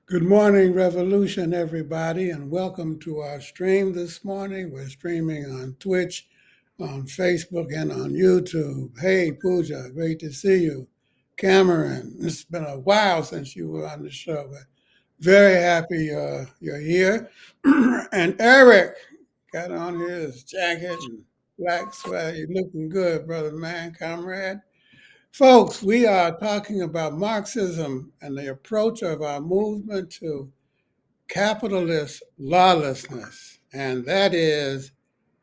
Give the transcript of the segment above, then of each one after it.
Good morning, Revolution, everybody, and welcome to our stream this morning. We're streaming on Twitch, on Facebook, and on YouTube. Hey, Pooja, great to see you. Cameron, it's been a while since you were on the show, but very happy you're here. And Eric got on his jacket and black sweater. You're looking good, brother man, comrade. Folks, we are talking about Marxism and the approach of our movement to capitalist lawlessness. And that is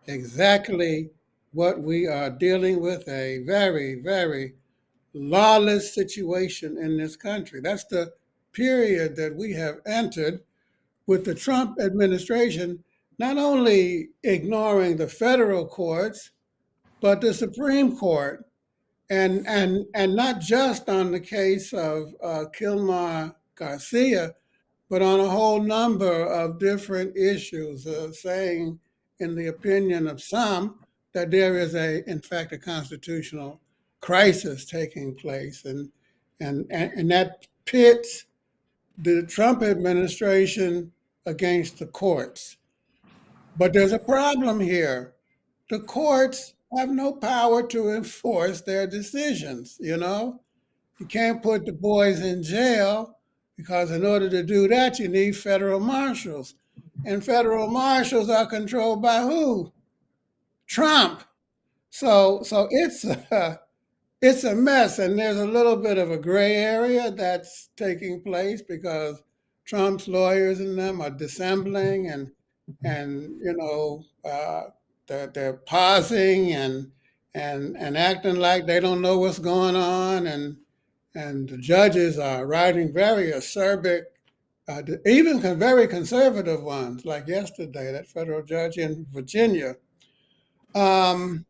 exactly what we are dealing with, a very, very lawless situation in this country. That's the period that we have entered with the Trump administration not only ignoring the federal courts, but the Supreme Court and not just on the case of Kilmar Garcia, but on a whole number of different issues, saying, in the opinion of some, that there is in fact, a constitutional crisis taking place, and that pits the Trump administration against the courts. But there's a problem here. The courts have no power to enforce their decisions, you know? You can't put the boys in jail because in order to do that, you need federal marshals. And federal marshals are controlled by who? Trump. So it's a mess, and there's a little bit of a gray area that's taking place because Trump's lawyers and them are dissembling and they're pausing and acting like they don't know what's going on, and the judges are writing very acerbic, even very conservative ones, like yesterday, that federal judge in Virginia. Um,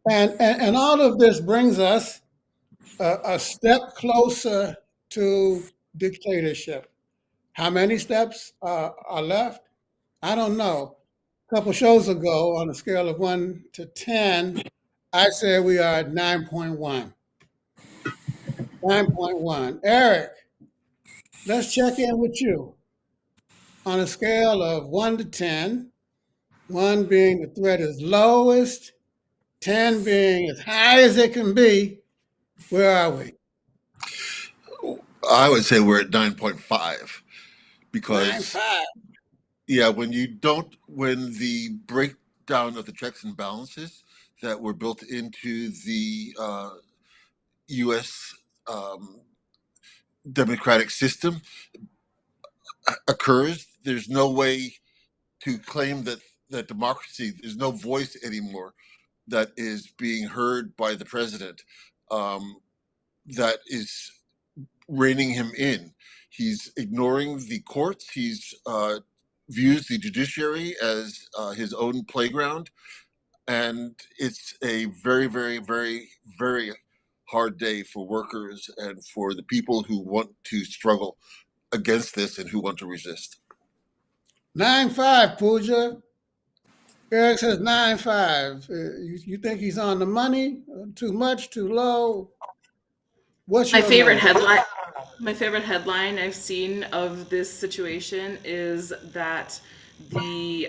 and all of this brings us a step closer to dictatorship. How many steps are left? I don't know. A couple shows ago, on a scale of 1 to 10, I said we are at 9.1. 9.1. Eric, let's check in with you. On a scale of 1 to 10, 1 being the threat is lowest, 10 being as high as it can be, where are we? I would say we're at 9.5 because, 9.5. yeah, when the breakdown of the checks and balances that were built into the U.S. Um, democratic system occurs, there's no way to claim that democracy, there's no voice anymore that is being heard by the president, that is reining him in. He's ignoring the courts. He's views the judiciary as his own playground, and it's a very, very, very, very hard day for workers and for the people who want to struggle against this and who want to resist. 9.5, Pooja. Eric says 9.5. You think he's on the money? Too much, too low? What's My your favorite number? headline my favorite headline I've seen of this situation is that let me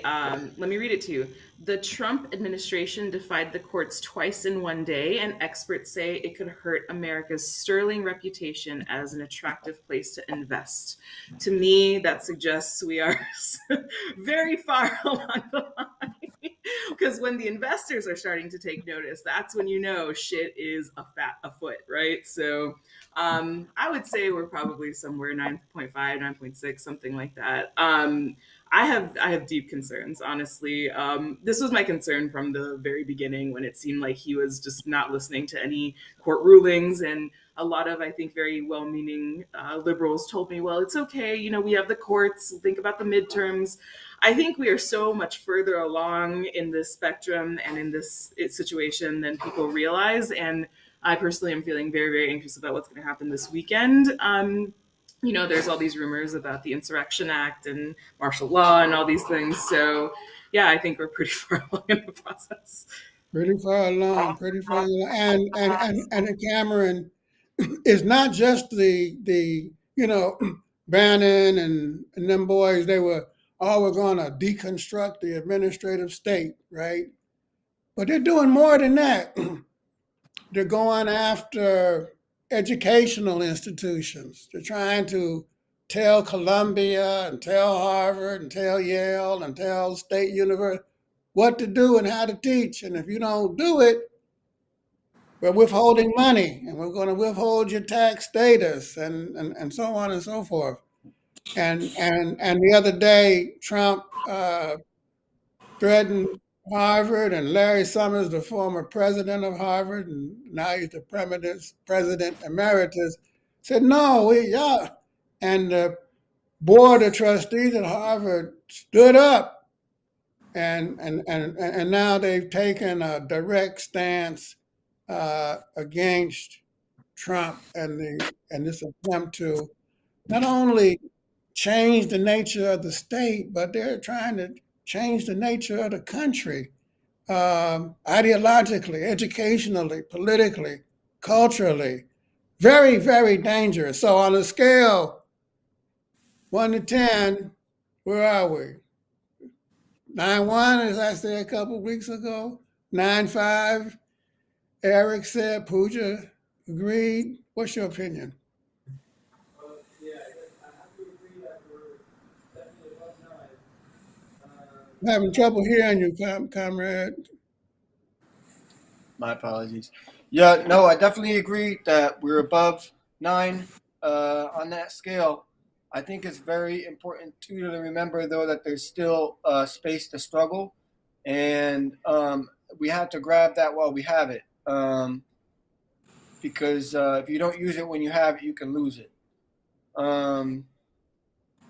read it to you. The Trump administration defied the courts twice in one day, and experts say it could hurt America's sterling reputation as an attractive place to invest. To me, that suggests we are very far along the line. Because when the investors are starting to take notice, that's when you know shit is afoot, right? So I would say we're probably somewhere 9.5, 9.6, something like that. I have deep concerns, honestly. This was my concern from the very beginning when it seemed like he was just not listening to any court rulings. And a lot of, I think, very well-meaning liberals told me, well, it's okay. We have the courts. Think about the midterms. I think we are so much further along in this spectrum and in this situation than people realize. And I personally am feeling very, very anxious about what's going to happen this weekend. There's all these rumors about the Insurrection Act and martial law and all these things. So, yeah, I think we're pretty far along in the process. Pretty far along, pretty far along. And Cameron, it's not just the Bannon and them boys, they were all were going to deconstruct the administrative state, right? But they're doing more than that. They're going after educational institutions. They're trying to tell Columbia and tell Harvard and tell Yale and tell State University what to do and how to teach. And if you don't do it, we're withholding money and we're going to withhold your tax status and so on and so forth. And the other day, Trump threatened Harvard, and Larry Summers, the former president of Harvard, and now he's the president emeritus, said, no, yeah. And the board of trustees at Harvard stood up, and now they've taken a direct stance against Trump and this attempt to not only change the nature of the state, but they're trying to change the nature of the country, ideologically, educationally, politically, culturally. Very, very dangerous. So on a scale 1 to 10, where are we? 9-1, as I said a couple of weeks ago. 9-5, Eric said. Pooja agreed. What's your opinion? I'm having trouble hearing you, comrade. My apologies. Yeah, no, I definitely agree that we're above 9 on that scale. I think it's very important too to remember, though, that there's still space to struggle, and we have to grab that while we have it. Because if you don't use it when you have it, you can lose it.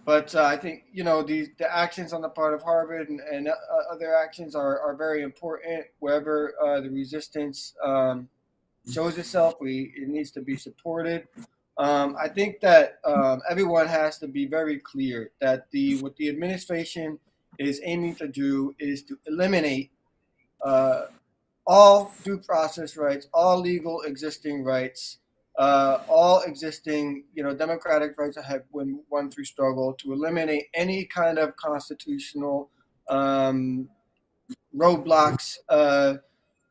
But I think, the actions on the part of Harvard and other actions are very important. Wherever the resistance shows itself, it needs to be supported. I think that everyone has to be very clear that what the administration is aiming to do is to eliminate all due process rights, all legal existing rights, all existing, democratic rights that have been won through struggle, to eliminate any kind of constitutional roadblocks,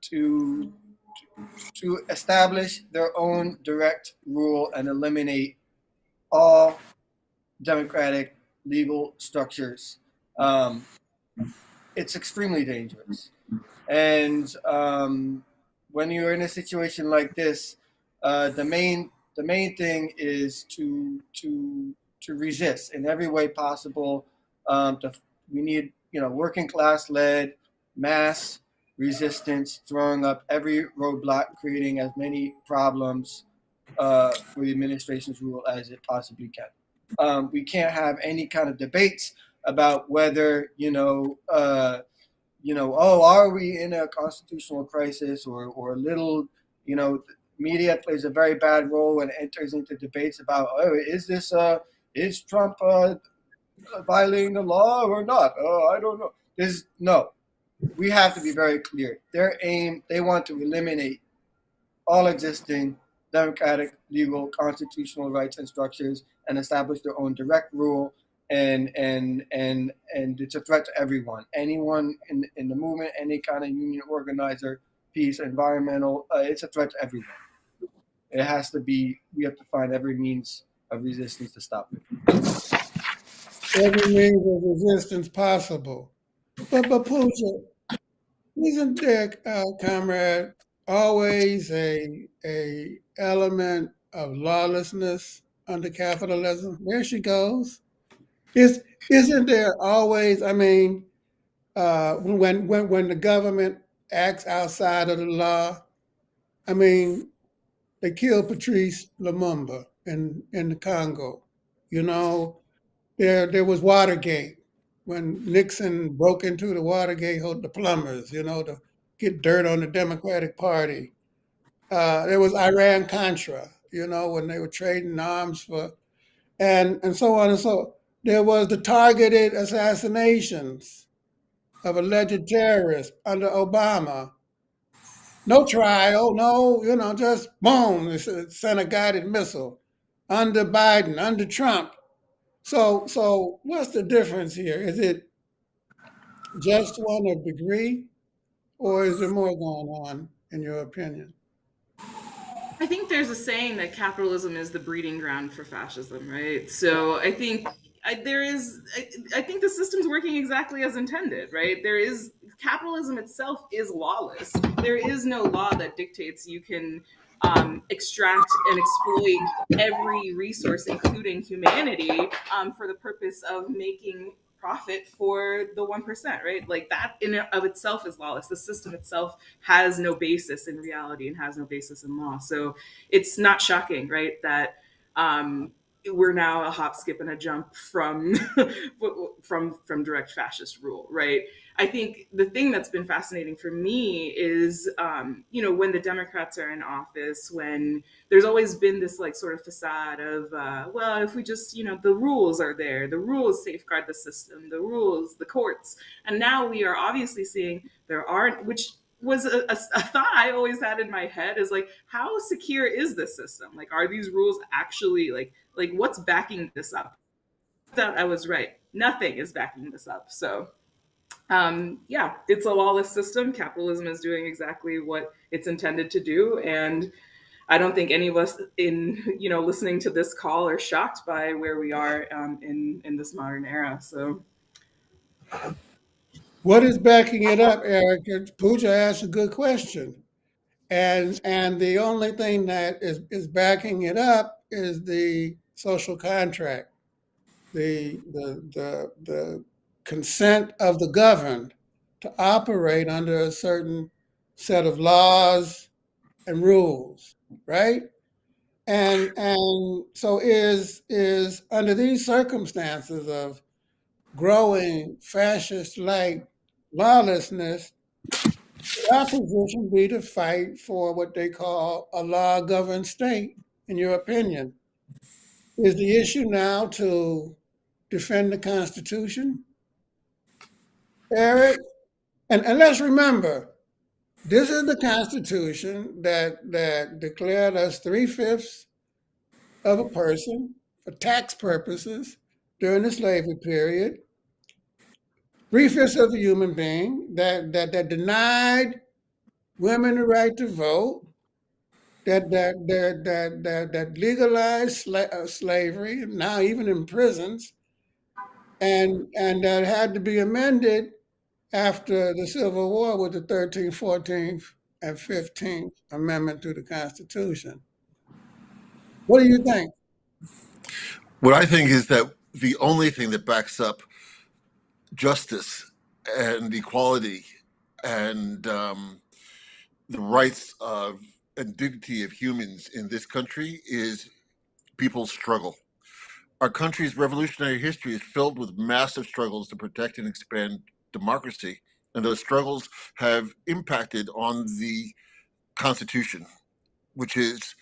to establish their own direct rule and eliminate all democratic legal structures. It's extremely dangerous. And when you're in a situation like this, the main thing is to resist in every way possible. We need working class led mass resistance, throwing up every roadblock, creating as many problems for the administration's rule as it possibly can. We can't have any kind of debates about whether are we in a constitutional crisis or a little, media plays a very bad role when it enters into debates about, is Trump violating the law or not? I don't know. We have to be very clear. They want to eliminate all existing democratic, legal, constitutional rights and structures and establish their own direct rule. And it's a threat to everyone. Anyone in the movement, any kind of union organizer, peace, environmental, it's a threat to everyone. It has to be, we have to find every means of resistance to stop it. Every means of resistance possible. But Pooja, isn't there, comrade, always a element of lawlessness under capitalism? There she goes. Isn't there always? I mean, when the government acts outside of the law, I mean, they killed Patrice Lumumba in the Congo. You know, there was Watergate when Nixon broke into the Watergate, the plumbers, to get dirt on the Democratic Party. There was Iran Contra, when they were trading arms for, and so on and so. There was the targeted assassinations of alleged terrorists under Obama. No trial, no, just boom, sent a guided missile. Under Biden, under Trump, So what's the difference here? Is it just one of degree, or is there more going on, in your opinion? I think there's a saying that capitalism is the breeding ground for fascism, right? So I think I think the system's working exactly as intended, right? There is capitalism itself is lawless. There is no law that dictates you can extract and exploit every resource, including humanity, for the purpose of making profit for the 1%, right? Like that in and of itself is lawless. The system itself has no basis in reality and has no basis in law. So it's not shocking, right, that um, we're now a hop, skip, and a jump from from direct fascist rule, right? I think the thing that's been fascinating for me is, when the Democrats are in office, when there's always been this like sort of facade of, well, if we just, the rules are there, the rules safeguard the system, the rules, the courts, and now we are obviously seeing there aren't, which was a thought I always had in my head is like, how secure is this system? Like, are these rules actually like what's backing this up? I thought I was right. Nothing is backing this up. So yeah, it's a lawless system. Capitalism is doing exactly what it's intended to do, and I don't think any of us in listening to this call are shocked by where we are in this modern era. So What is backing it up, Eric? Pooja asked a good question. And the only thing that is backing it up is the social contract, the consent of the governed to operate under a certain set of laws and rules, right? And so is under these circumstances of growing fascist like lawlessness, our position be to fight for what they call a law governed state, in your opinion. Is the issue now to defend the Constitution, Eric? And let's remember, this is the Constitution that declared us three-fifths of a person for tax purposes during the slavery period, three-fifths of a human being that denied women the right to vote, that legalized slavery, now even in prisons, and that had to be amended after the Civil War with the 13th, 14th, and 15th Amendment to the Constitution. What do you think? What I think is that the only thing that backs up justice and equality and the rights of and dignity of humans in this country is people's struggle. Our country's revolutionary history is filled with massive struggles to protect and expand democracy, and those struggles have impacted on the Constitution, which is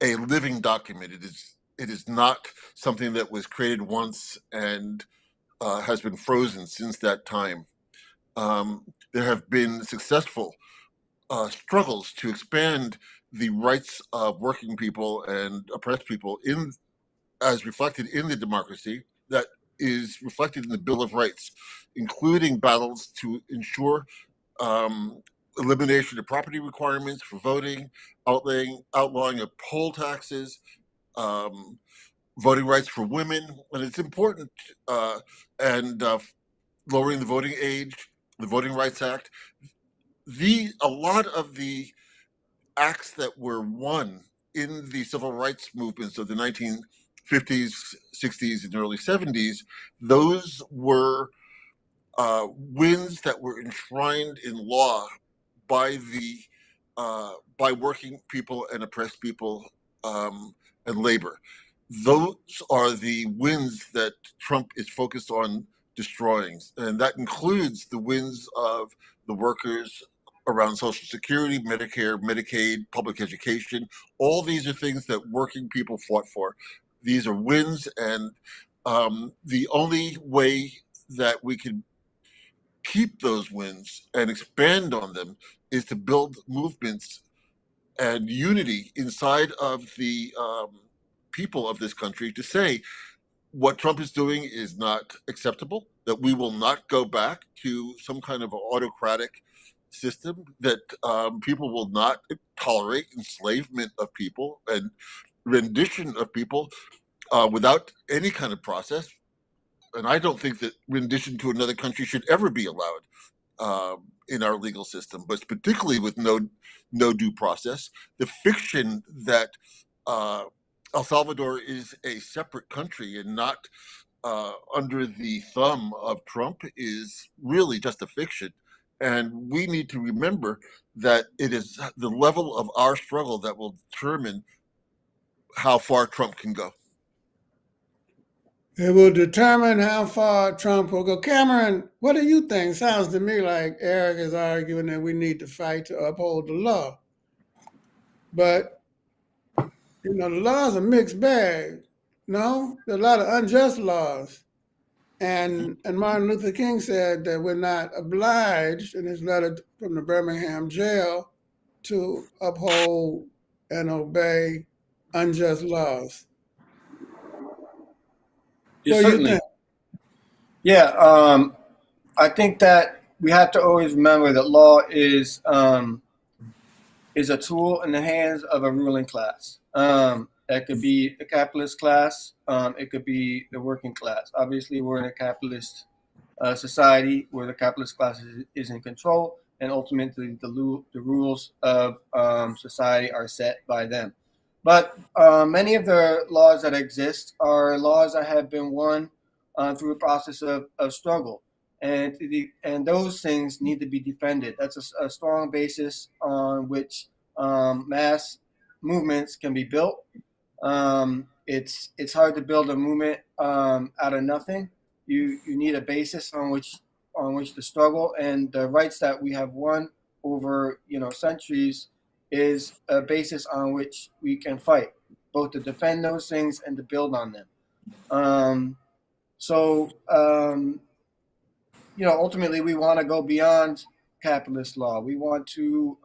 a living document. It is not something that was created once and has been frozen since that time. There have been successful struggles to expand the rights of working people and oppressed people in as reflected in the democracy that is reflected in the Bill of Rights, including battles to ensure um, elimination of property requirements for voting, outlawing of poll taxes, um, voting rights for women, and it's important, and lowering the voting age, the Voting Rights Act. A lot of the acts that were won in the civil rights movements of the 1950s, 60s, and early 70s, those were wins that were enshrined in law by the by working people and oppressed people and labor. Those are the wins that Trump is focused on destroying, and that includes the wins of the workers around Social Security, Medicare, Medicaid, public education. All these are things that working people fought for. These are wins, and the only way that we can keep those wins and expand on them is to build movements and unity inside of the people of this country to say what Trump is doing is not acceptable, that we will not go back to some kind of autocratic system, that people will not tolerate enslavement of people and rendition of people without any kind of process. And I don't think that rendition to another country should ever be allowed in our legal system, but particularly with no due process. The fiction that El Salvador is a separate country and not under the thumb of Trump is really just a fiction. And we need to remember that it is the level of our struggle that will determine how far Trump can go. It will determine how far Trump will go. Cameron, what do you think? Sounds to me like Eric is arguing that we need to fight to uphold the law. But, the law is a mixed bag. No, there are a lot of unjust laws. And Martin Luther King said that we're not obliged in his letter from the Birmingham jail to uphold and obey unjust laws. Yeah, What do you certainly. think? Yeah, I think that we have to always remember that law is a tool in the hands of a ruling class. That could be the capitalist class. It could be the working class. Obviously, we're in a capitalist society where the capitalist class is in control, and ultimately the rules of society are set by them. But many of the laws that exist are laws that have been won through a process of struggle, and those things need to be defended. That's a strong basis on which mass movements can be built. It's hard to build a movement out of nothing. You need a basis on which to struggle, and the rights that we have won over centuries is a basis on which we can fight, both to defend those things and to build on them. So ultimately, we want to go beyond capitalist law. We want to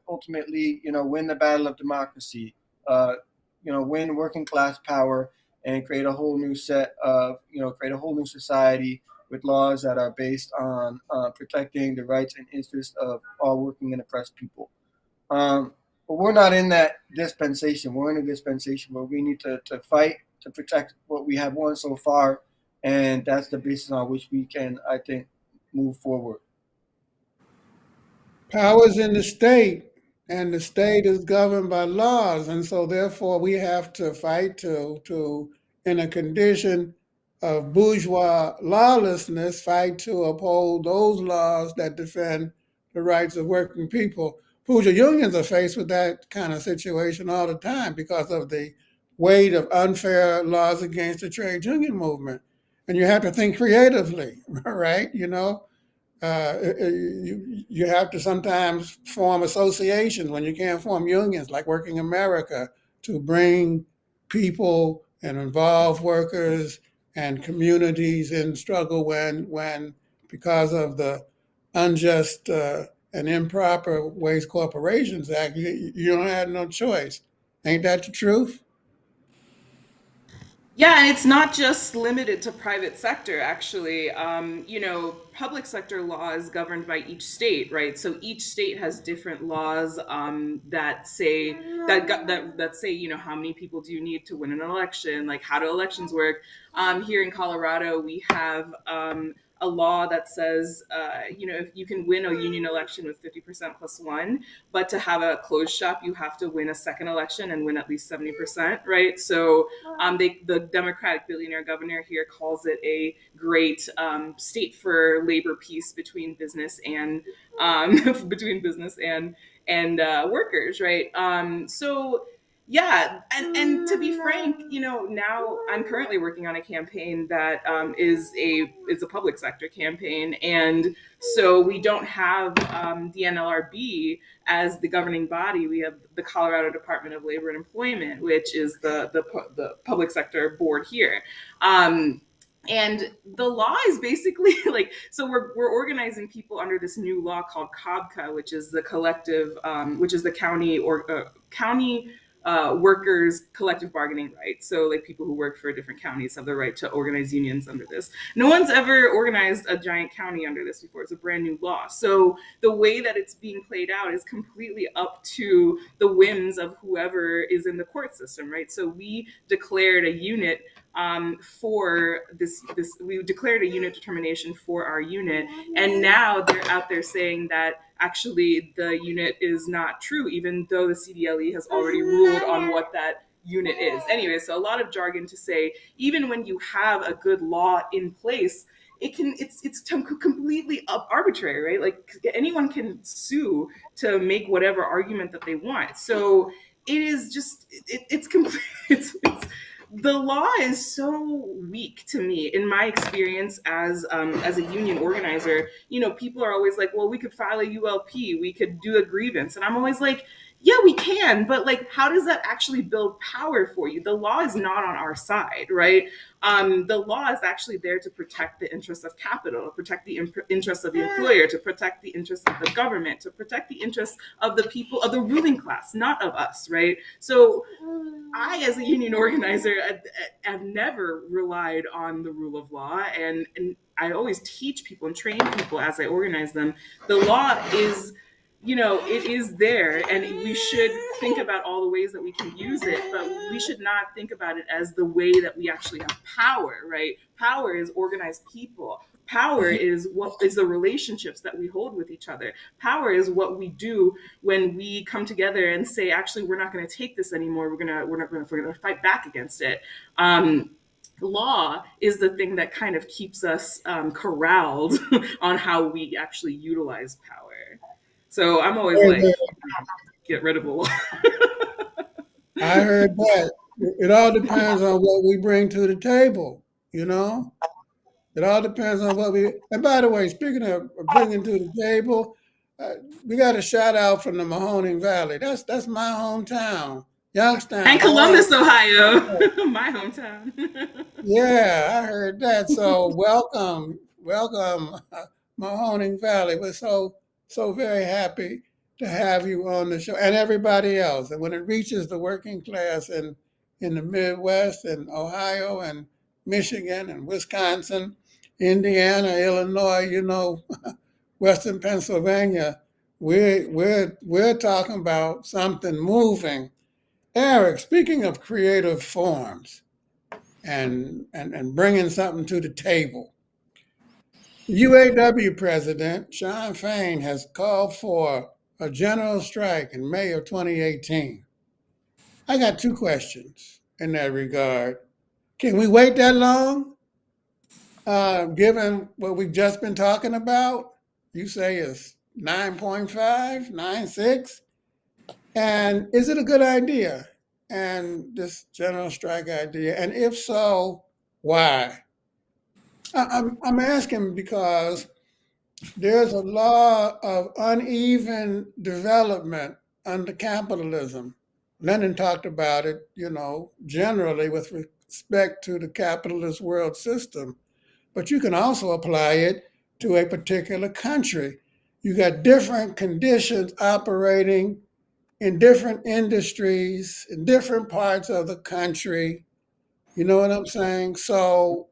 ultimately win the battle of democracy. Win working class power and create a whole new create a whole new society with laws that are based on protecting the rights and interests of all working and oppressed people. But we're not in that dispensation. We're in a dispensation where we need to fight to protect what we have won so far, and that's the basis on which we can, I think, move forward. Power's in the state, and the state is governed by laws, and so therefore we have to fight to in a condition of bourgeois lawlessness, fight to uphold those laws that defend the rights of working people. Bourgeois unions are faced with that kind of situation all the time because of the weight of unfair laws against the trade union movement. And you have to think creatively, right? You have to sometimes form associations when you can't form unions, like Working America, to bring people and involve workers and communities in struggle when because of the unjust and improper ways corporations act, you don't have no choice. Ain't that the truth? Yeah, and it's not just limited to private sector, actually. Public sector law is governed by each state, right? So each state has different laws that say that say, how many people do you need to win an election? Like, how do elections work? Here in Colorado, we have a law that says, if you can win a union election with 50% plus one, but to have a closed shop, you have to win a second election and win at least 70%, right? So the Democratic billionaire governor here calls it a great state for labor peace between business and workers, right? So yeah, and to be frank, now I'm currently working on a campaign that is a public sector campaign, and so we don't have the NLRB as the governing body. We have the Colorado Department of Labor and Employment, which is the public sector board here. And the law is basically so we're organizing people under this new law called COBCA, which is the collective, which is the county workers' collective bargaining rights. So, like people who work for different counties have the right to organize unions under this. No one's ever organized a giant county under this before. It's a brand new law. So, the way that it's being played out is completely up to the whims of whoever is in the court system, right? So, we declared a unit for this. We declared a unit determination for our unit, and now they're out there saying that actually the unit is not true, even though the CDLE has already ruled on what that unit is. Anyway, so a lot of jargon to say, even when you have a good law in place, it's completely arbitrary, right? Like anyone can sue to make whatever argument that they want. So it is just it's complete. It's the law is so weak to me in my experience as a union organizer. You know, people are always like, well, we could file a ULP, we could do a grievance, and I'm always like, yeah, we can, but like, how does that actually build power for you? The law is not on our side, right? The law is actually there to protect the interests of capital, to protect the interests of the employer, to protect the interests of the government, to protect the interests of the people, of the ruling class, not of us, right? So I, as a union organizer, have never relied on the rule of law, and I always teach people and train people as I organize them. The law is, you know, it is there, and we should think about all the ways that we can use it, but we should not think about it as the way that we actually have power, right? Power is organized people. Power is what is the relationships that we hold with each other. Power is what we do when we come together and say, actually, we're not going to take this anymore. We're going to fight back against it. Law is the thing that kind of keeps us corralled on how we actually utilize power. So I'm always Very like, good. get rid of the law. I heard that. It all depends on what we bring to the table, you know? It all depends on what we. And by the way, speaking of bringing to the table, uh, we got a shout out from the Mahoning Valley. That's my hometown, And Youngstown. Columbus, Ohio, my hometown. Yeah, I heard that. So welcome, welcome, Mahoning Valley. We're so very happy to have you on the show, and everybody else. And when it reaches the working class in the Midwest and Ohio and Michigan and Wisconsin, Indiana, Illinois, you know, Western Pennsylvania, we're talking about something moving. Eric, speaking of creative forms and bringing something to the table. UAW President Sean Fain has called for a general strike in May of 2018. I got two questions in that regard. Can we wait that long, given what we've just been talking about? You say it's 9.5, 9.6? And is it a good idea? And this general strike idea? And if so, why? I'm asking because there's a law of uneven development under capitalism. Lenin talked about it, you know, generally with respect to the capitalist world system, but you can also apply it to a particular country. You got different conditions operating in different industries in different parts of the country. You know what I'm saying? So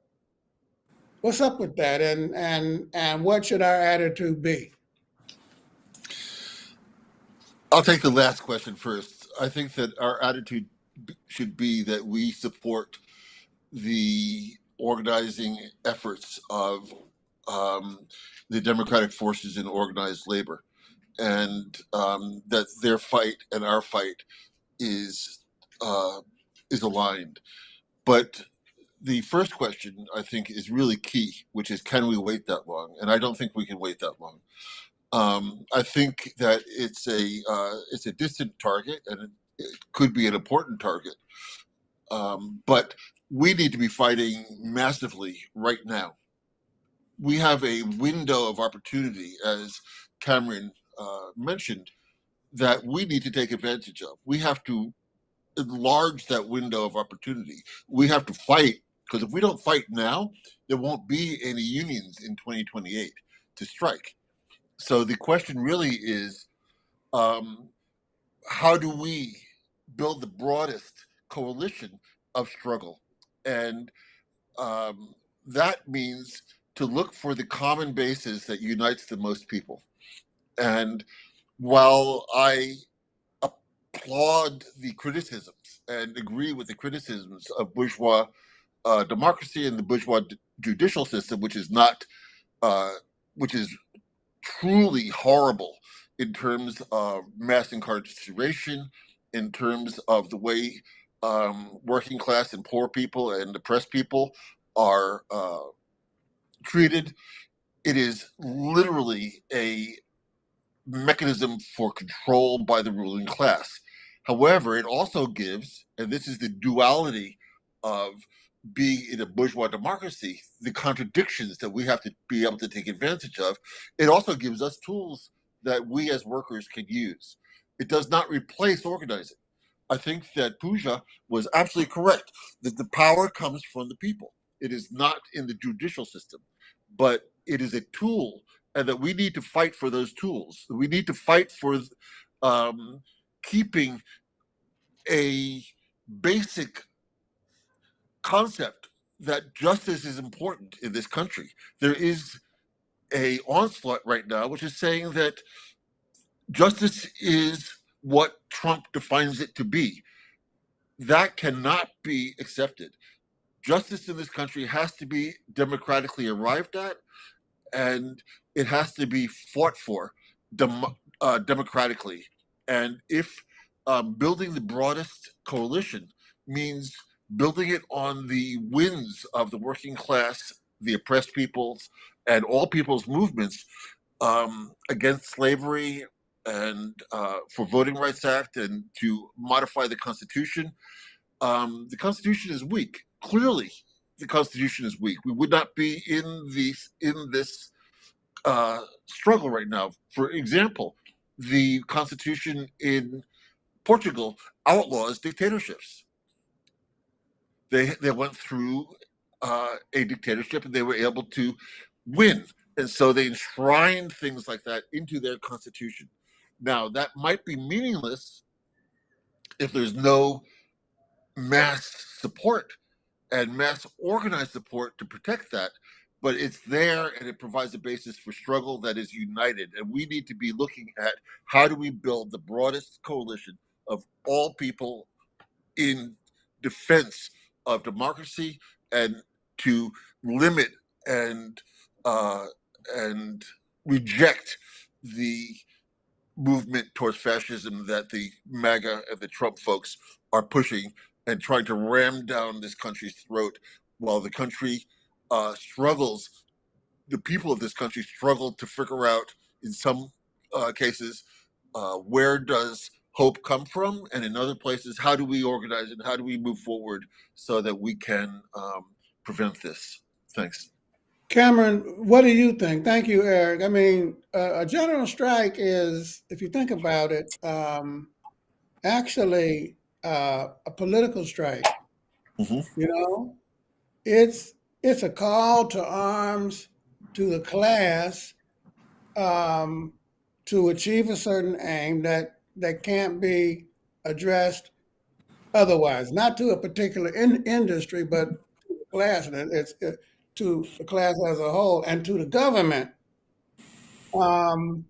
what's up with that, and what should our attitude be? I'll take the last question first. I think that our attitude should be that we support the organizing efforts of the democratic forces in organized labor, and that their fight and our fight is uh, is aligned. But the first question, I think, is really key, which is, can we wait that long? And I don't think we can wait that long. I think that it's a distant target, and it could be an important target. But we need to be fighting massively right now. We have a window of opportunity, as Cameron mentioned, that we need to take advantage of. We have to enlarge that window of opportunity. We have to fight, because if we don't fight now, there won't be any unions in 2028 to strike. So the question really is, how do we build the broadest coalition of struggle. And that means to look for the common basis that unites the most people. And while I applaud the criticisms and agree with the criticisms of bourgeois democracy and the bourgeois judicial system, which is not, which is truly horrible in terms of mass incarceration, in terms of the way working class and poor people and oppressed people are treated. It is literally a mechanism for control by the ruling class. However, it also gives, and this is the duality of being in a bourgeois democracy, the contradictions that we have to be able to take advantage of. It also gives us tools that we as workers can use. It does not replace organizing. I think that Pooja was absolutely correct that the power comes from the people. It is not in the judicial system, but it is a tool, and that we need to fight for those tools. We need to fight for keeping a basic concept that justice is important in this country. There is a onslaught right now which is saying that justice is what Trump defines it to be. That cannot be accepted. Justice in this country has to be democratically arrived at, and it has to be fought for democratically. And if building the broadest coalition means building it on the wins of the working class, the oppressed peoples, and all people's movements against slavery and for Voting Rights Act and to modify the Constitution, the Constitution is weak. Clearly, the Constitution is weak. We would not be in this struggle right now. For example, the Constitution in Portugal outlaws dictatorships. They went through a dictatorship and they were able to win, and so they enshrined things like that into their constitution. Now that might be meaningless if there's no mass support and mass organized support to protect that, but it's there and it provides a basis for struggle that is united. And we need to be looking at how do we build the broadest coalition of all people in defense of democracy and to limit and uh, and reject the movement towards fascism that the MAGA and the Trump folks are pushing and trying to ram down this country's throat while the country struggles. The people of this country struggle to figure out, in some cases, where does hope come from? And in other places, how do we organize and how do we move forward so that we can prevent this? Thanks. Cameron, what do you think? Thank you, Eric. I mean, a general strike is, if you think about it, actually a political strike. Mhm. You know, it's a call to arms to the class to achieve a certain aim that can't be addressed otherwise, not to a particular industry, but to the class. To the class as a whole and to the government. Um,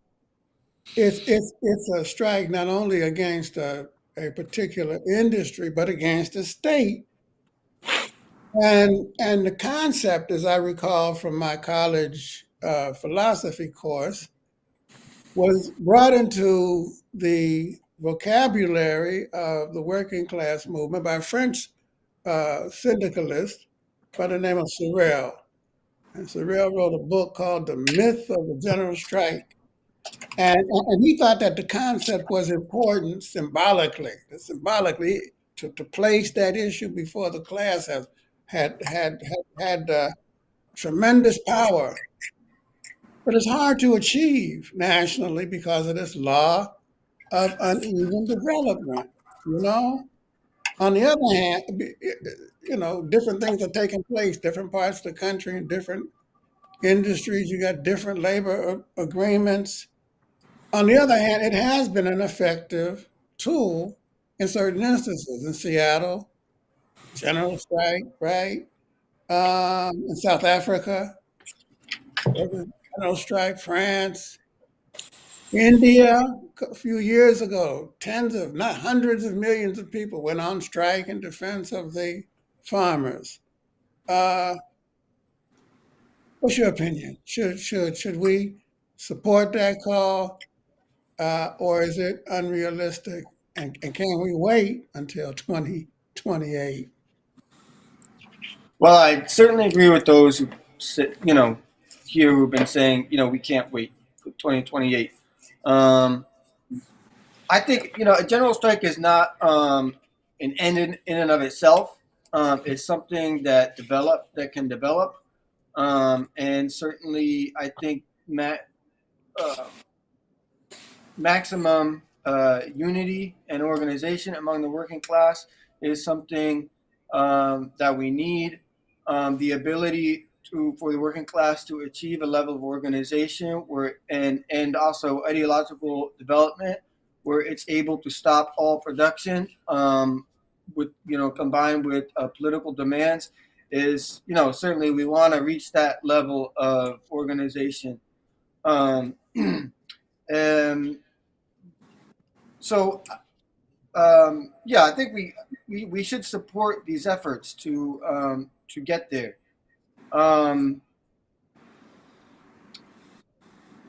it's a strike not only against a particular industry, but against the state. And the concept, as I recall from my college philosophy course, was brought into the vocabulary of the working class movement by a French syndicalist by the name of Sorel. And Sorel wrote a book called The Myth of the General Strike. And he thought that the concept was important symbolically to place that issue before the class had tremendous power. But it's hard to achieve nationally because of this law of uneven development. You know, on the other hand, different things are taking place, different parts of the country, in different industries. You got different labor agreements. On the other hand, it has been an effective tool in certain instances. In Seattle, general strike, right? In South Africa, there was general strike. France, India, a few years ago, tens of, not hundreds of millions of people went on strike in defense of the farmers. Uh, what's your opinion? Should we support that call, or is it unrealistic? And can we wait until 2028? Well, I certainly agree with those who, here who've been saying, we can't wait for 2028. I think, a general strike is not an end in and of itself. It's something that can develop. And certainly, I think uh, maximum unity and organization among the working class is something that we need. The ability for the working class to achieve a level of organization and also ideological development where it's able to stop all production with combined with political demands is certainly we want to reach that level of organization. And so, yeah, I think we should support these efforts to get there. Um,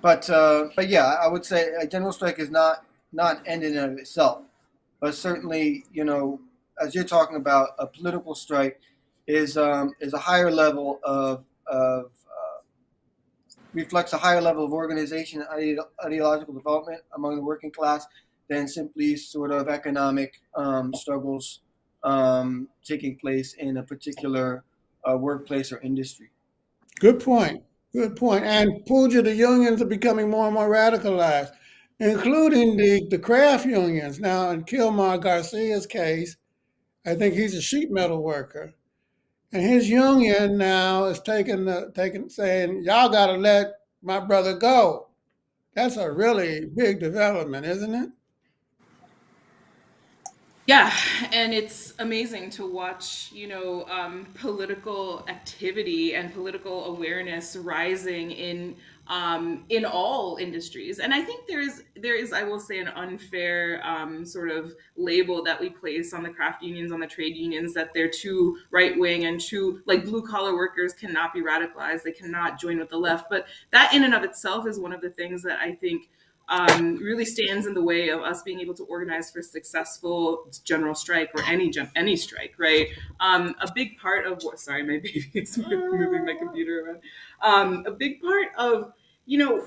but yeah, I would say a general strike is not an end in and of itself, but certainly, as you're talking about, a political strike is a higher level of reflects a higher level of organization and ideological development among the working class than simply sort of economic struggles taking place in a particular workplace or industry. Good point. Good point. And Pooja, the unions are becoming more and more radicalized, including the craft unions. Now, in Kilmar Garcia's case, I think he's a sheet metal worker, and his union now is taking saying, "Y'all got to let my brother go." That's a really big development, isn't it? Yeah, and it's amazing to watch, political activity and political awareness rising in all industries. And I think there is, I will say, an unfair sort of label that we place on the craft unions, on the trade unions, that they're too right wing and too like blue collar workers cannot be radicalized, they cannot join with the left. But that in and of itself is one of the things that I think really stands in the way of us being able to organize for successful general strike or any strike, right? A big part of what, sorry, my baby is moving my computer around. A big part of, you know,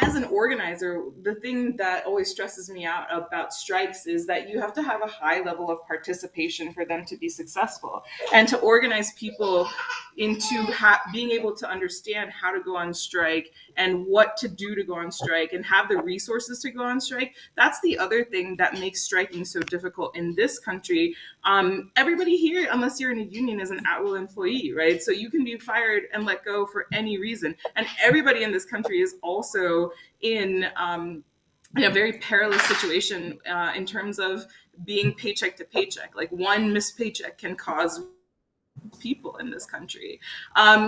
as an organizer, the thing that always stresses me out about strikes is that you have to have a high level of participation for them to be successful. And to organize people into being able to understand how to go on strike and what to do to go on strike and have the resources to go on strike. That's the other thing that makes striking so difficult in this country. Everybody here, unless you're in a union, is an at-will employee, right? So you can be fired and let go for any reason. And everybody in this country is also in a very perilous situation in terms of being paycheck to paycheck. Like one missed paycheck can cause people in this country.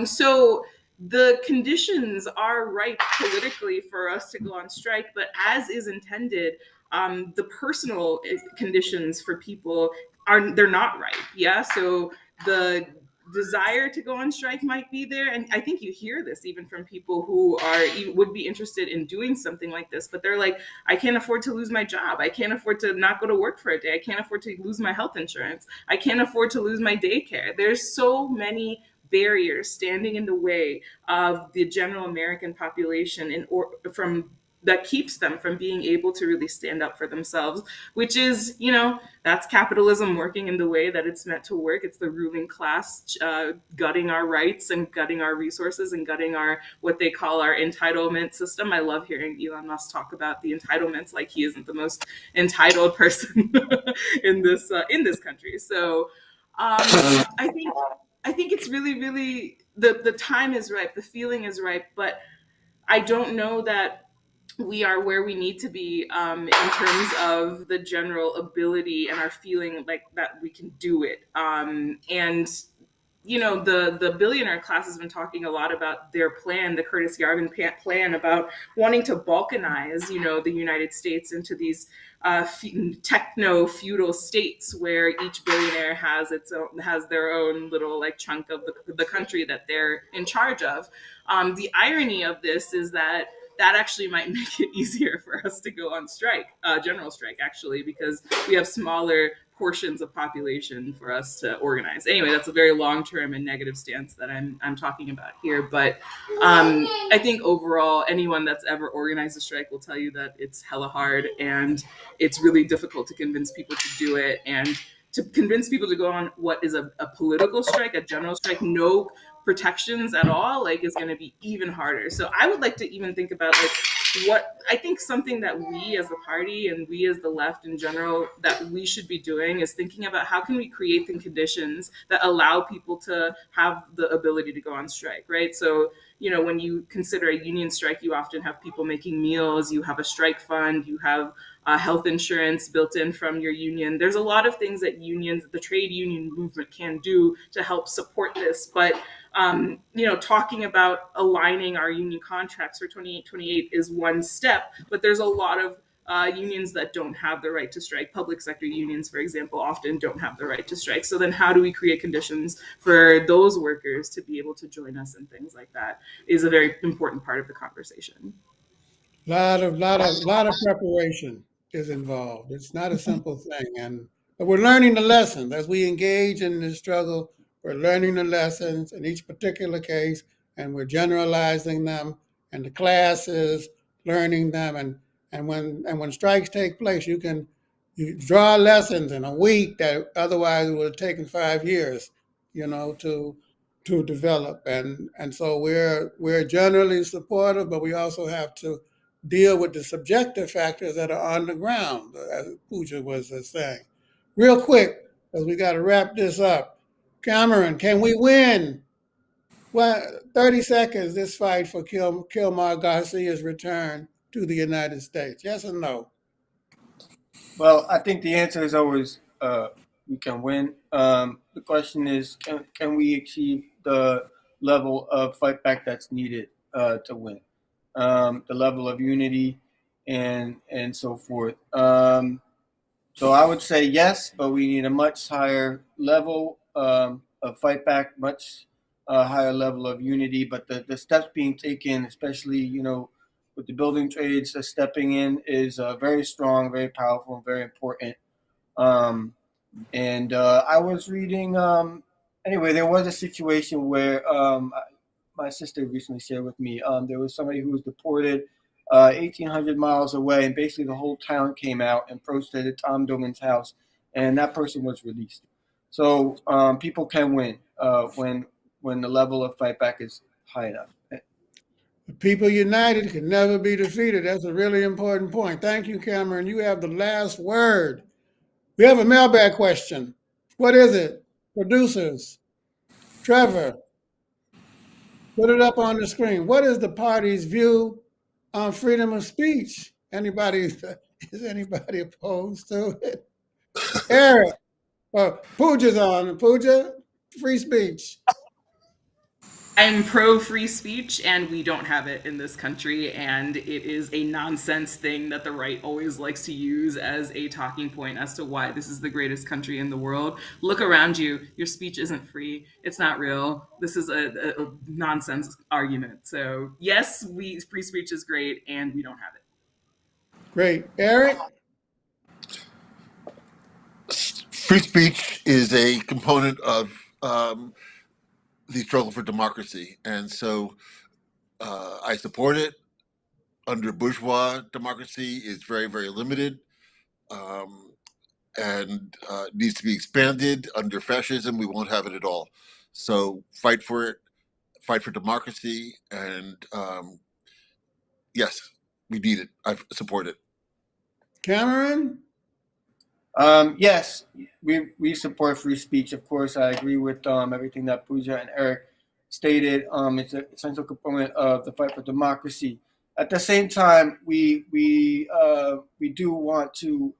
So the conditions are ripe politically for us to go on strike, but as is intended, the personal conditions for people they're not ripe. Yeah, so the desire to go on strike might be there, and I think you hear this even from people who would be interested in doing something like this, but they're like, I can't afford to lose my job, I can't afford to not go to work for a day, I can't afford to lose my health insurance, I can't afford to lose my daycare. There's so many barriers standing in the way of the general American population from that keeps them from being able to really stand up for themselves, which is, that's capitalism working in the way that it's meant to work. It's the ruling class gutting our rights and gutting our resources and gutting our what they call our entitlement system. I love hearing Elon Musk talk about the entitlements like he isn't the most entitled person in this country. So I think it's really, really the time is ripe, the feeling is ripe, but I don't know that we are where we need to be in terms of the general ability and our feeling like that we can do it. And you know, the billionaire class has been talking a lot about their plan, the Curtis Yarvin plan, about wanting to balkanize, you know, the United States into these techno feudal states where each billionaire has their own little like chunk of the country that they're in charge of. The irony of this is that actually might make it easier for us to go on strike, general strike, actually, because we have smaller portions of population for us to organize. Anyway, that's a very long-term and negative stance that I'm talking about here. But I think overall, anyone that's ever organized a strike will tell you that it's hella hard and it's really difficult to convince people to do it, and to convince people to go on what is a political strike, a general strike, no protections at all, like, is going to be even harder. So I would like to even think about like what I think something that we as a party and we as the left in general that we should be doing is thinking about how can we create the conditions that allow people to have the ability to go on strike, right? So, you know, when you consider a union strike, you often have people making meals, you have a strike fund, you have health insurance built in from your union. There's a lot of things that unions, the trade union movement can do to help support this. But you know, talking about aligning our union contracts for 2828 is one step, but there's a lot of unions that don't have the right to strike. Public sector unions, for example, often don't have the right to strike. So then how do we create conditions for those workers to be able to join us and things like that is a very important part of the conversation. Lot of preparation is involved. It's not a simple thing, but we're learning the lessons as we engage in this struggle. We're learning the lessons in each particular case, and we're generalizing them. And the class is learning them. And when strikes take place, you draw lessons in a week that otherwise would have taken 5 years, you know, to develop. And so we're generally supportive, but we also have to deal with the subjective factors that are on the ground, as Pooja was saying. Real quick, because we got to wrap this up. Cameron, can we win? Well, 30 seconds, this fight for Kilmar Garcia's return to the United States. Yes or no? Well, I think the answer is always we can win. The question is, can we achieve the level of fight back that's needed to win? The level of unity and so forth. So I would say yes, but we need a much higher level of fight back, much higher level of unity. But the steps being taken, especially, you know, with the building trades stepping in, is very strong, very powerful, and very important. Um, and I was reading, anyway, there was a situation where my sister recently shared with me, there was somebody who was deported 1,800 miles away, and basically the whole town came out and protested at Tom Doman's house, and that person was released. So people can win when the level of fight back is high enough. The people united can never be defeated. That's a really important point. Thank you, Cameron. You have the last word. We have a mailbag question. What is it? Producers, Trevor, put it up on the screen. What is the party's view on freedom of speech? Is anybody opposed to it? Eric, Pooja's on. Pooja, free speech. I'm pro free speech, and we don't have it in this country, and it is a nonsense thing that the right always likes to use as a talking point as to why this is the greatest country in the world. Look around you. Your speech isn't free. It's not real. This is a nonsense argument. So yes, free speech is great, and we don't have it. Great. Eric? Free speech is a component of the struggle for democracy, and so I support it. Under bourgeois democracy, it's very, very limited, and needs to be expanded. Under fascism, we won't have it at all. So fight for it, fight for democracy, and yes, we need it. I support it. Cameron? Yes, we support free speech. Of course, I agree with everything that Pooja and Eric stated. It's an essential component of the fight for democracy. at the same time, we do want to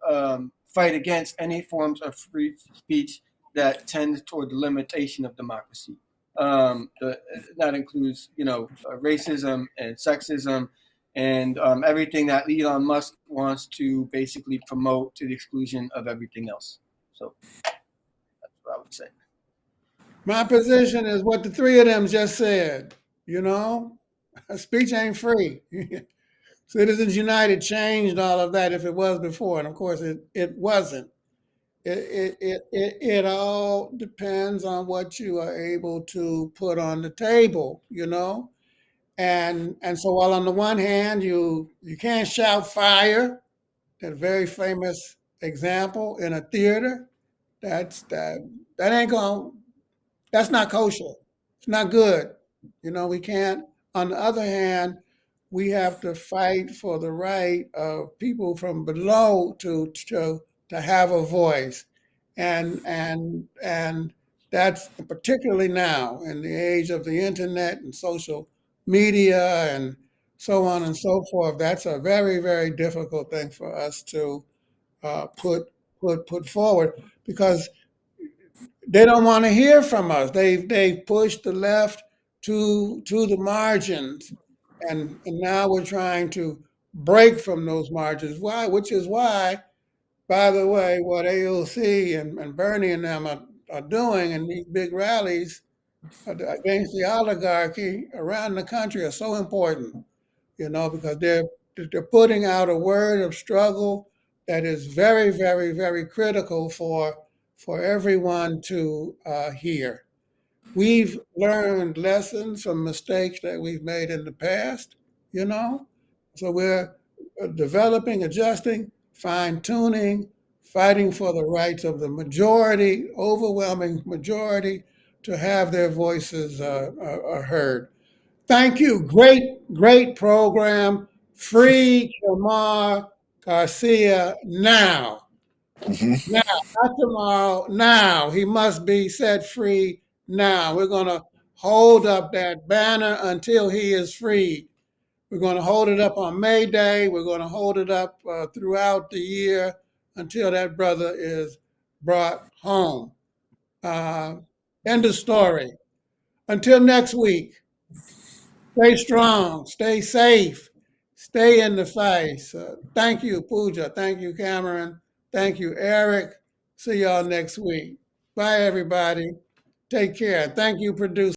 fight against any forms of free speech that tend toward the limitation of democracy. That includes, racism and sexism and everything that Elon Musk wants to basically promote to the exclusion of everything else. So that's what I would say. My position is what the three of them just said. Speech ain't free. Citizens United changed all of that if it was before, and of course it wasn't. It all depends on what you are able to put on the table, and so while on the one hand you can't shout fire, that very famous example in a theater, that ain't going that's not kosher. It's not good. We can't. On the other hand, we have to fight for the right of people from below to have a voice, and that's particularly now in the age of the internet and social media and so on and so forth. That's a very, very difficult thing for us to put forward because they don't want to hear from us. They've pushed the left to the margins, and now we're trying to break from those margins. Why? Which is why, by the way, what AOC and Bernie and them are doing in these big rallies against the oligarchy around the country are so important. Because they're putting out a word of struggle that is very, very, very critical for everyone to hear. We've learned lessons from mistakes that we've made in the past, you know. So we're developing, adjusting, fine tuning, fighting for the rights of the majority, overwhelming majority, to have their voices heard. Thank you. Great, great program. Free Kamar Garcia now. Mhm. Now, not tomorrow. Now. He must be set free now. We're going to hold up that banner until he is free. We're going to hold it up on May Day. We're going to hold it up throughout the year until that brother is brought home. End of story. Until next week. Stay strong, stay safe, stay in the fight. Thank you, Pooja. Thank you, Cameron. Thank you, Eric. See y'all next week. Bye, everybody. Take care. Thank you, producer.